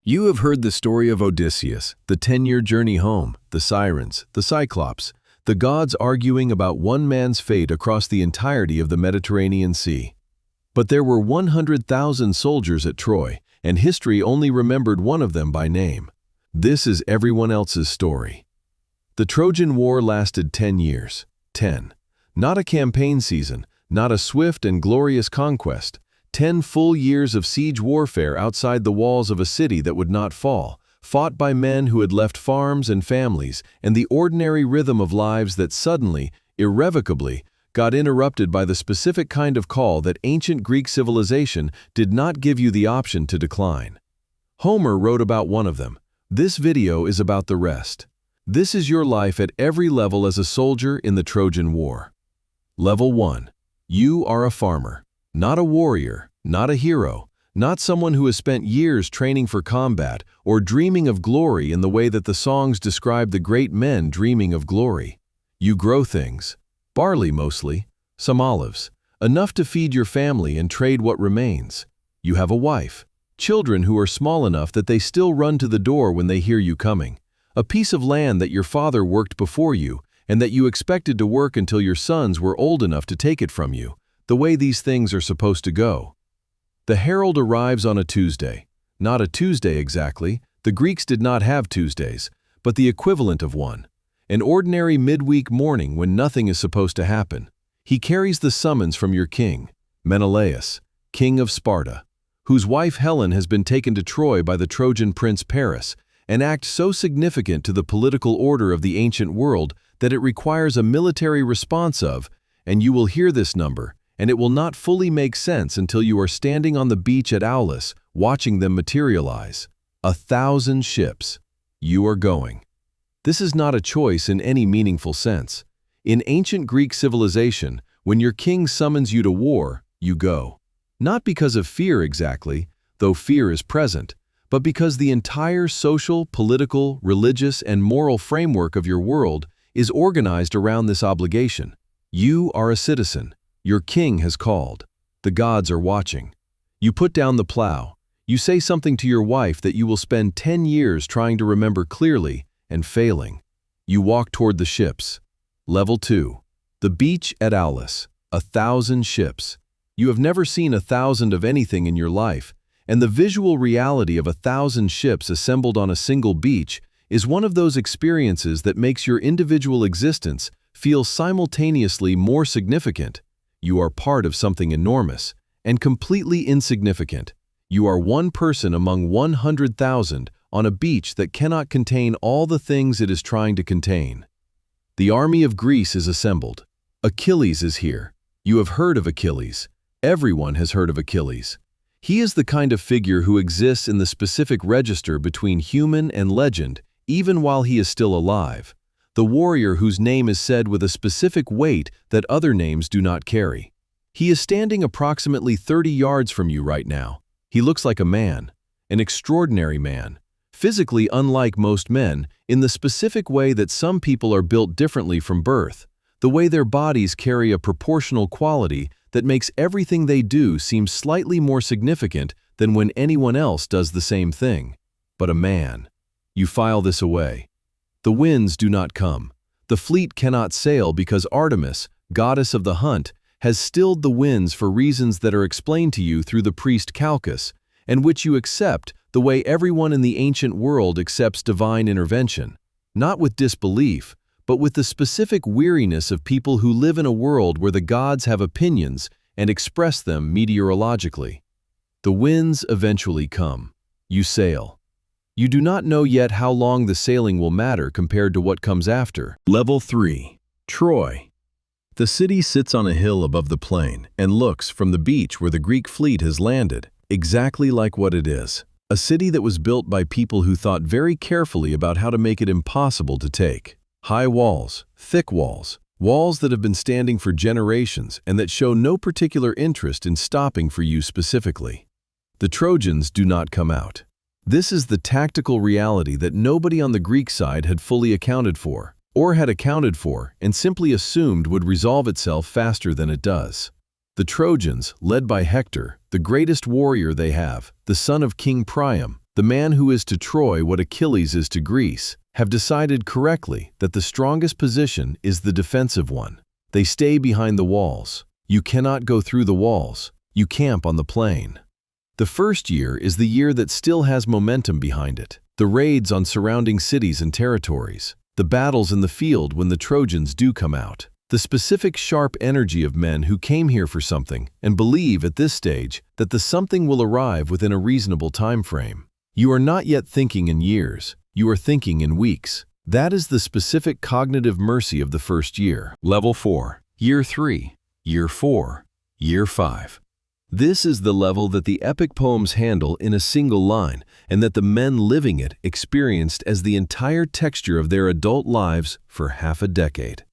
You have heard the story of Odysseus, the 10-year journey home, the sirens, the Cyclops, the gods arguing about one man's fate across the entirety of the Mediterranean Sea. But there were 100,000 soldiers at Troy, and history only remembered one of them by name. This is everyone else's story. The Trojan War lasted 10 years. 10. Not a campaign season, not a swift and glorious conquest. 10 full years of siege warfare outside the walls of a city that would not fall, fought by men who had left farms and families and the ordinary rhythm of lives that suddenly, irrevocably, got interrupted by the specific kind of call that ancient Greek civilization did not give you the option to decline. Homer wrote about one of them. This video is about the rest. This is your life at every level as a soldier in the Trojan War. Level 1. You are a farmer. Not a warrior, not a hero, not someone who has spent years training for combat or dreaming of glory in the way that the songs describe the great men dreaming of glory. You grow things. Barley mostly, some olives, enough to feed your family and trade what remains. You have a wife, children who are small enough that they still run to the door when they hear you coming, a piece of land that your father worked before you and that you expected to work until your sons were old enough to take it from you, the way these things are supposed to go. The herald arrives on a Tuesday. Not a Tuesday exactly, the Greeks did not have Tuesdays, but the equivalent of one. An ordinary midweek morning when nothing is supposed to happen. He carries the summons from your king, Menelaus, king of Sparta, whose wife Helen has been taken to Troy by the Trojan prince Paris, an act so significant to the political order of the ancient world that it requires a military response of, and you will hear this number, and it will not fully make sense until you are standing on the beach at Aulis, watching them materialize. 1,000 ships. You are going. This is not a choice in any meaningful sense. In ancient Greek civilization, when your king summons you to war, you go. Not because of fear exactly, though fear is present, but because the entire social, political, religious, and moral framework of your world is organized around this obligation. You are a citizen. Your king has called. The gods are watching. You put down the plow. You say something to your wife that you will spend 10 years trying to remember clearly and failing. You walk toward the ships. Level 2. The beach at Aulis. 1,000 ships. You have never seen 1,000 of anything in your life, and the visual reality of 1,000 ships assembled on a single beach is one of those experiences that makes your individual existence feel simultaneously more significant. You are part of something enormous and completely insignificant. You are one person among 100,000 on a beach that cannot contain all the things it is trying to contain. The army of Greece is assembled. Achilles is here. You have heard of Achilles. Everyone has heard of Achilles. He is the kind of figure who exists in the specific register between human and legend, even while he is still alive. The warrior whose name is said with a specific weight that other names do not carry. He is standing approximately 30 yards from you right now. He looks like a man, an extraordinary man, physically unlike most men in the specific way that some people are built differently from birth, the way their bodies carry a proportional quality that makes everything they do seem slightly more significant than when anyone else does the same thing. But a man. You file this away. The winds do not come. The fleet cannot sail because Artemis, goddess of the hunt, has stilled the winds for reasons that are explained to you through the priest Calchas, and which you accept the way everyone in the ancient world accepts divine intervention, not with disbelief, but with the specific weariness of people who live in a world where the gods have opinions and express them meteorologically. The winds eventually come. You sail. You do not know yet how long the sailing will matter compared to what comes after. Level 3. Troy. The city sits on a hill above the plain and looks from the beach where the Greek fleet has landed, exactly like what it is. A city that was built by people who thought very carefully about how to make it impossible to take. High walls, thick walls, walls that have been standing for generations and that show no particular interest in stopping for you specifically. The Trojans do not come out. This is the tactical reality that nobody on the Greek side had fully accounted for, or had accounted for and simply assumed would resolve itself faster than it does. The Trojans, led by Hector, the greatest warrior they have, the son of King Priam, the man who is to Troy what Achilles is to Greece, have decided correctly that the strongest position is the defensive one. They stay behind the walls. You cannot go through the walls. You camp on the plain. The first year is the year that still has momentum behind it. The raids on surrounding cities and territories. The battles in the field when the Trojans do come out. The specific sharp energy of men who came here for something and believe at this stage that the something will arrive within a reasonable time frame. You are not yet thinking in years. You are thinking in weeks. That is the specific cognitive mercy of the first year. Level 4, Year 3, Year 4, Year 5. This is the level that the epic poems handle in a single line, and that the men living it experienced as the entire texture of their adult lives for half a decade.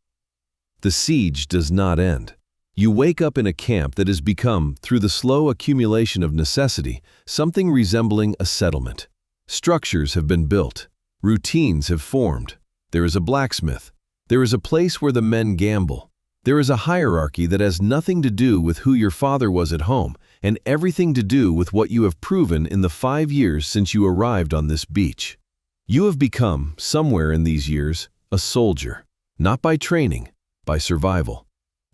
The siege does not end. You wake up in a camp that has become, through the slow accumulation of necessity, something resembling a settlement. Structures have been built. Routines have formed. There is a blacksmith. There is a place where the men gamble. There is a hierarchy that has nothing to do with who your father was at home and everything to do with what you have proven in the 5 years since you arrived on this beach. You have become, somewhere in these years, a soldier, not by training, by survival.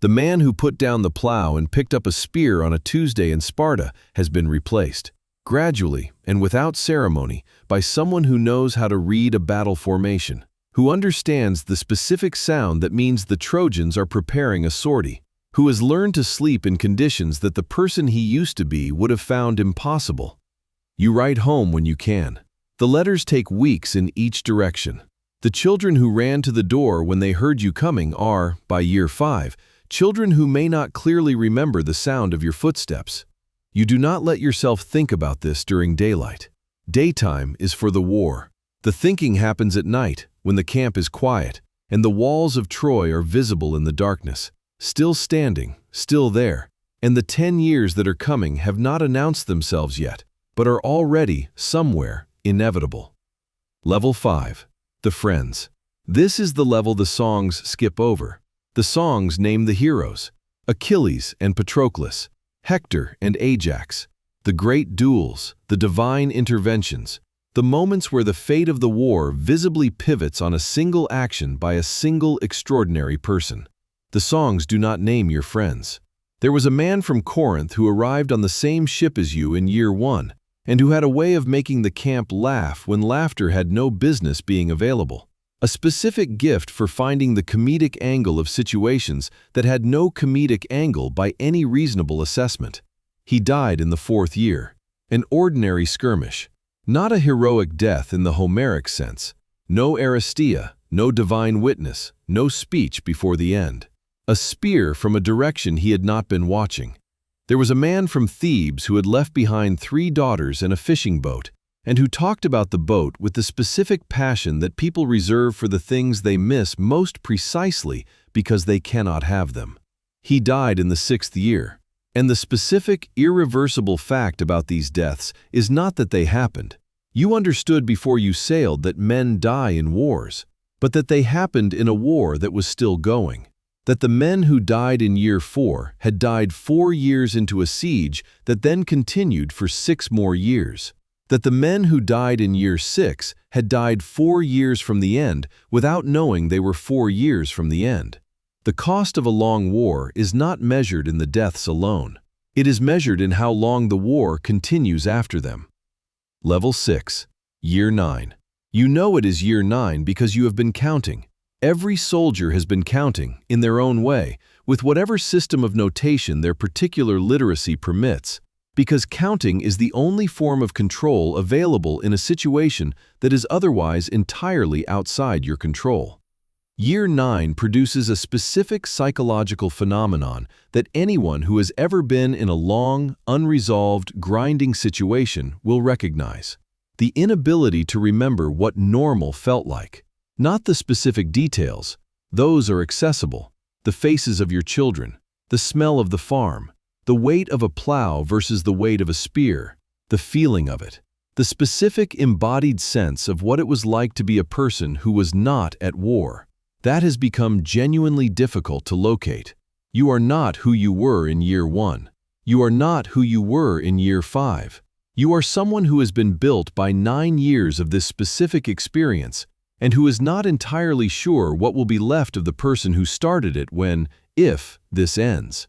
The man who put down the plow and picked up a spear on a Tuesday in Sparta has been replaced, gradually and without ceremony, by someone who knows how to read a battle formation, who understands the specific sound that means the Trojans are preparing a sortie, who has learned to sleep in conditions that the person he used to be would have found impossible. You write home when you can. The letters take weeks in each direction. The children who ran to the door when they heard you coming are, by year 5, children who may not clearly remember the sound of your footsteps. You do not let yourself think about this during daylight. Daytime is for the war. The thinking happens at night, when the camp is quiet, and the walls of Troy are visible in the darkness, still standing, still there, and the 10 years that are coming have not announced themselves yet, but are already, somewhere, inevitable. Level 5. The Friends. This is the level the songs skip over. The songs name the heroes, Achilles and Patroclus, Hector and Ajax, the great duels, the divine interventions, the moments where the fate of the war visibly pivots on a single action by a single extraordinary person. The songs do not name your friends. There was a man from Corinth who arrived on the same ship as you in year 1, and who had a way of making the camp laugh when laughter had no business being available. A specific gift for finding the comedic angle of situations that had no comedic angle by any reasonable assessment. He died in the 4th year. An ordinary skirmish. Not a heroic death in the Homeric sense. No Aristia, no divine witness, no speech before the end. A spear from a direction he had not been watching. There was a man from Thebes who had left behind 3 daughters and a fishing boat, and who talked about the boat with the specific passion that people reserve for the things they miss most precisely because they cannot have them. He died in the 6th year. And the specific, irreversible fact about these deaths is not that they happened. You understood before you sailed that men die in wars, but that they happened in a war that was still going. That the men who died in year 4 had died 4 years into a siege that then continued for 6 more years. That the men who died in year 6 had died 4 years from the end without knowing they were 4 years from the end. The cost of a long war is not measured in the deaths alone. It is measured in how long the war continues after them. Level 6, Year 9. You know it is year 9 because you have been counting. Every soldier has been counting, in their own way, with whatever system of notation their particular literacy permits, because counting is the only form of control available in a situation that is otherwise entirely outside your control. Year 9 produces a specific psychological phenomenon that anyone who has ever been in a long, unresolved, grinding situation will recognize. The inability to remember what normal felt like. Not the specific details. Those are accessible. The faces of your children, the smell of the farm, the weight of a plow versus the weight of a spear, the feeling of it. The specific embodied sense of what it was like to be a person who was not at war. That has become genuinely difficult to locate. You are not who you were in year 1. You are not who you were in year 5. You are someone who has been built by 9 years of this specific experience and who is not entirely sure what will be left of the person who started it if this ends.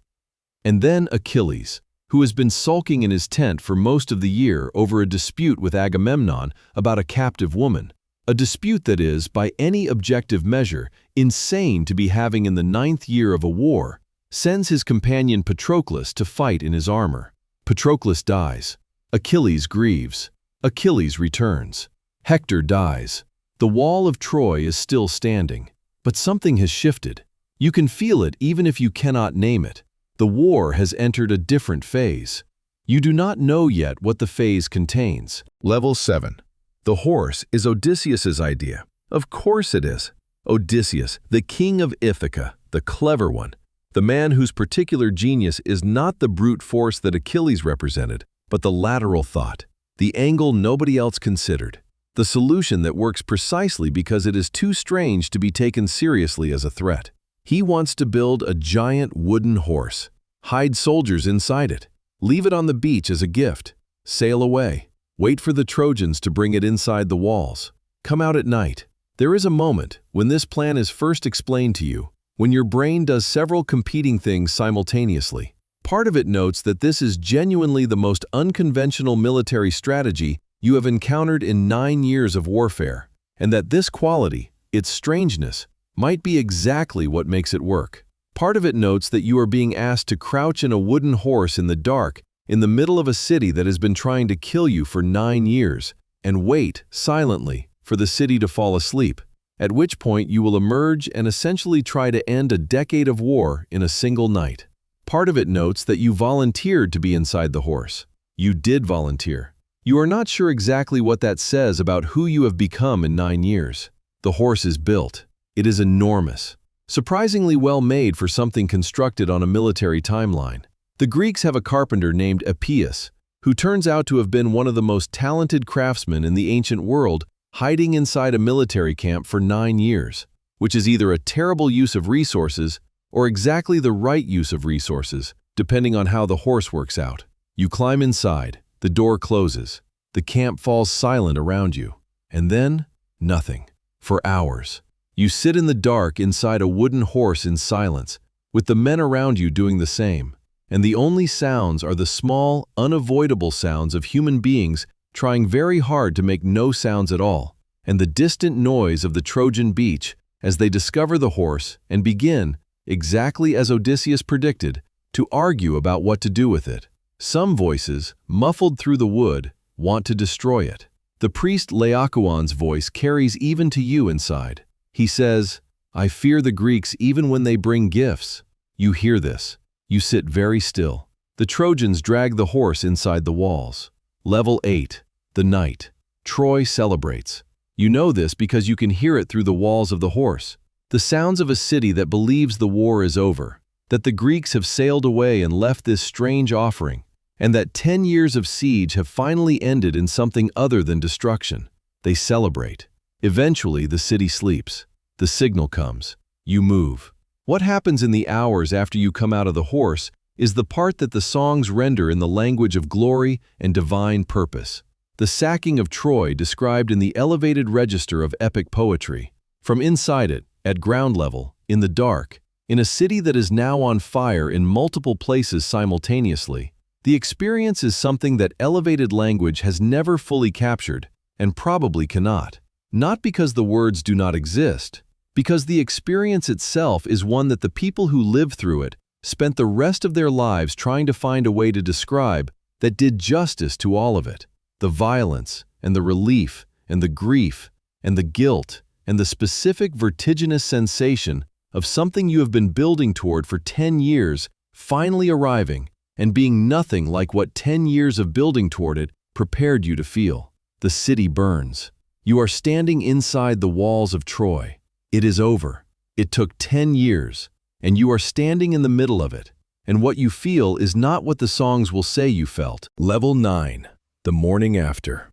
And then Achilles, who has been sulking in his tent for most of the year over a dispute with Agamemnon about a captive woman, a dispute that is, by any objective measure, insane to be having in the 9th year of a war, sends his companion Patroclus to fight in his armor. Patroclus dies. Achilles grieves. Achilles returns. Hector dies. The wall of Troy is still standing, but something has shifted. You can feel it even if you cannot name it. The war has entered a different phase. You do not know yet what the phase contains. Level 7. The horse is Odysseus's idea. Of course it is. Odysseus, the king of Ithaca, the clever one, the man whose particular genius is not the brute force that Achilles represented, but the lateral thought, the angle nobody else considered, the solution that works precisely because it is too strange to be taken seriously as a threat. He wants to build a giant wooden horse, hide soldiers inside it, leave it on the beach as a gift, sail away, wait for the Trojans to bring it inside the walls, come out at night. There is a moment when this plan is first explained to you, when your brain does several competing things simultaneously. Part of it notes that this is genuinely the most unconventional military strategy you have encountered in 9 years of warfare, and that this quality, its strangeness, might be exactly what makes it work. Part of it notes that you are being asked to crouch in a wooden horse in the dark, in the middle of a city that has been trying to kill you for 9 years, and wait, silently, for the city to fall asleep, at which point you will emerge and essentially try to end a decade of war in a single night. Part of it notes that you volunteered to be inside the horse. You did volunteer. You are not sure exactly what that says about who you have become in 9 years. The horse is built. It is enormous. Surprisingly well made for something constructed on a military timeline. The Greeks have a carpenter named Epeius, who turns out to have been one of the most talented craftsmen in the ancient world, hiding inside a military camp for 9 years, which is either a terrible use of resources or exactly the right use of resources, depending on how the horse works out. You climb inside, the door closes, the camp falls silent around you, and then nothing. For hours. You sit in the dark inside a wooden horse in silence, with the men around you doing the same, and the only sounds are the small, unavoidable sounds of human beings trying very hard to make no sounds at all, and the distant noise of the Trojan beach as they discover the horse and begin, exactly as Odysseus predicted, to argue about what to do with it. Some voices, muffled through the wood, want to destroy it. The priest Laocoon's voice carries even to you inside. He says, "I fear the Greeks even when they bring gifts." You hear this. You sit very still. The Trojans drag the horse inside the walls. Level 8. The night. Troy celebrates. You know this because you can hear it through the walls of the horse. The sounds of a city that believes the war is over, that the Greeks have sailed away and left this strange offering, and that 10 years of siege have finally ended in something other than destruction. They celebrate. Eventually, the city sleeps. The signal comes. You move. What happens in the hours after you come out of the horse is the part that the songs render in the language of glory and divine purpose. The sacking of Troy described in the elevated register of epic poetry. From inside it, at ground level, in the dark, in a city that is now on fire in multiple places simultaneously, the experience is something that elevated language has never fully captured, and probably cannot. Not because the words do not exist, because the experience itself is one that the people who lived through it spent the rest of their lives trying to find a way to describe that did justice to all of it. The violence, and the relief, and the grief, and the guilt, and the specific vertiginous sensation of something you have been building toward for 10 years finally arriving and being nothing like what 10 years of building toward it prepared you to feel. The city burns. You are standing inside the walls of Troy. It is over. It took 10 years, and you are standing in the middle of it, and what you feel is not what the songs will say you felt. Level 9. The morning after.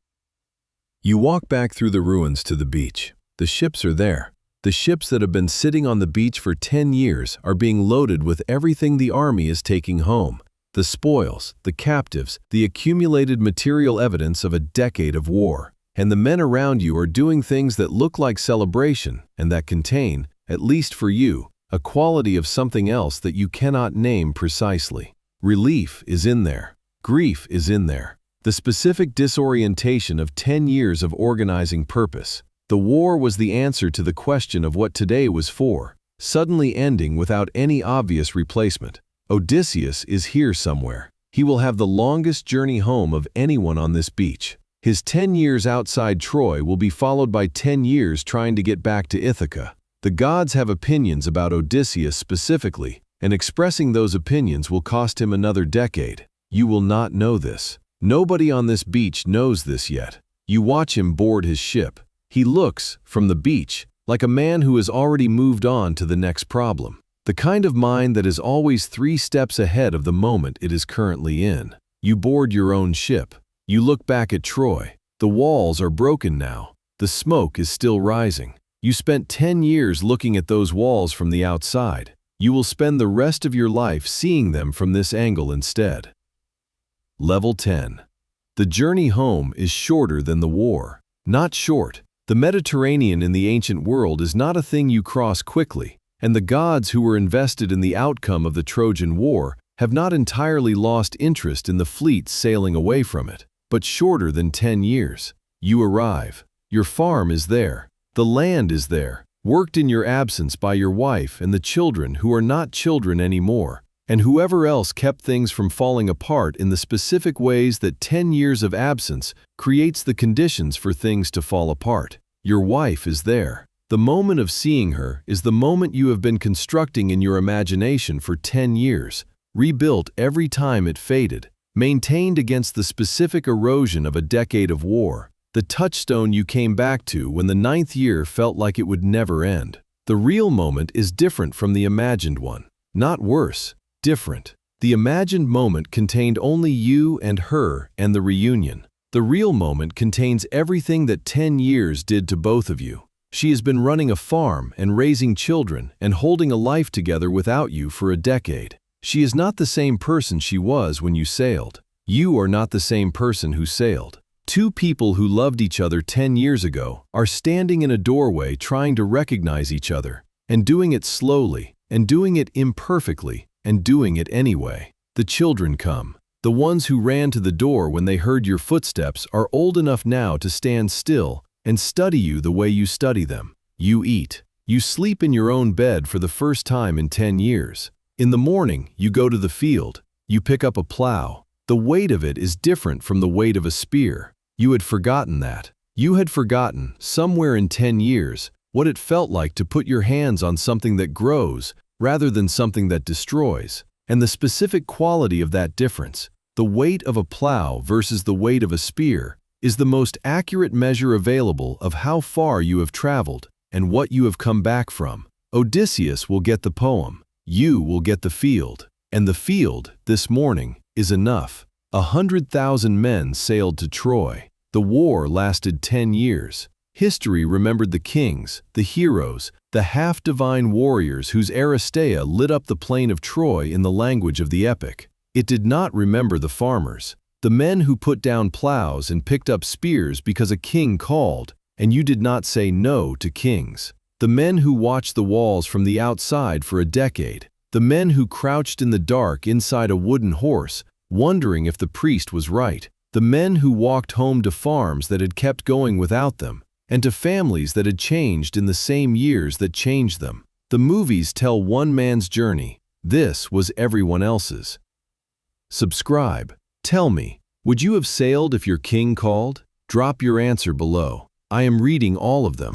You walk back through the ruins to the beach. The ships are there. The ships that have been sitting on the beach for 10 years are being loaded with everything the army is taking home. the spoils, the captives, the accumulated material evidence of a decade of war. And the men around you are doing things that look like celebration and that contain, at least for you, a quality of something else that you cannot name precisely. Relief is in there. Grief is in there. The specific disorientation of 10 years of organizing purpose. The war was the answer to the question of what today was for, suddenly ending without any obvious replacement. Odysseus is here somewhere. He will have the longest journey home of anyone on this beach. His 10 years outside Troy will be followed by 10 years trying to get back to Ithaca. The gods have opinions about Odysseus specifically, and expressing those opinions will cost him another decade. You will not know this. Nobody on this beach knows this yet. You watch him board his ship. He looks, from the beach, like a man who has already moved on to the next problem. The kind of mind that is always 3 steps ahead of the moment it is currently in. You board your own ship. You look back at Troy. The walls are broken now. The smoke is still rising. You spent 10 years looking at those walls from the outside. You will spend the rest of your life seeing them from this angle instead. Level 10. The journey home is shorter than the war. Not short. The Mediterranean in the ancient world is not a thing you cross quickly, and the gods who were invested in the outcome of the Trojan War have not entirely lost interest in the fleets sailing away from it. But shorter than 10 years. You arrive. Your farm is there. The land is there, worked in your absence by your wife and the children who are not children anymore, and whoever else kept things from falling apart in the specific ways that 10 years of absence creates the conditions for things to fall apart. Your wife is there. The moment of seeing her is the moment you have been constructing in your imagination for 10 years, rebuilt every time it faded, maintained against the specific erosion of a decade of war, the touchstone you came back to when the 9th year felt like it would never end. The real moment is different from the imagined one. Not worse, different. The imagined moment contained only you and her and the reunion. The real moment contains everything that 10 years did to both of you. She has been running a farm and raising children and holding a life together without you for a decade. She is not the same person she was when you sailed. You are not the same person who sailed. 2 people who loved each other 10 years ago are standing in a doorway trying to recognize each other, and doing it slowly, and doing it imperfectly, and doing it anyway. The children come. The ones who ran to the door when they heard your footsteps are old enough now to stand still and study you the way you study them. You eat. You sleep in your own bed for the first time in 10 years. In the morning, you go to the field. You pick up a plow. The weight of it is different from the weight of a spear. You had forgotten that. You had forgotten, somewhere in 10 years, what it felt like to put your hands on something that grows rather than something that destroys, and the specific quality of that difference. The weight of a plow versus the weight of a spear is the most accurate measure available of how far you have traveled and what you have come back from. Odysseus will get the poem. You will get the field. And the field, this morning, is enough. 100,000 men sailed to Troy. The war lasted 10 years. History remembered the kings, the heroes, the half-divine warriors whose Aristeia lit up the plain of Troy in the language of the epic. It did not remember the farmers, the men who put down plows and picked up spears because a king called, and you did not say no to kings. The men who watched the walls from the outside for a decade. The men who crouched in the dark inside a wooden horse, wondering if the priest was right. The men who walked home to farms that had kept going without them, and to families that had changed in the same years that changed them. The movies tell one man's journey. This was everyone else's. Subscribe. Tell me, would you have sailed if your king called? Drop your answer below. I am reading all of them.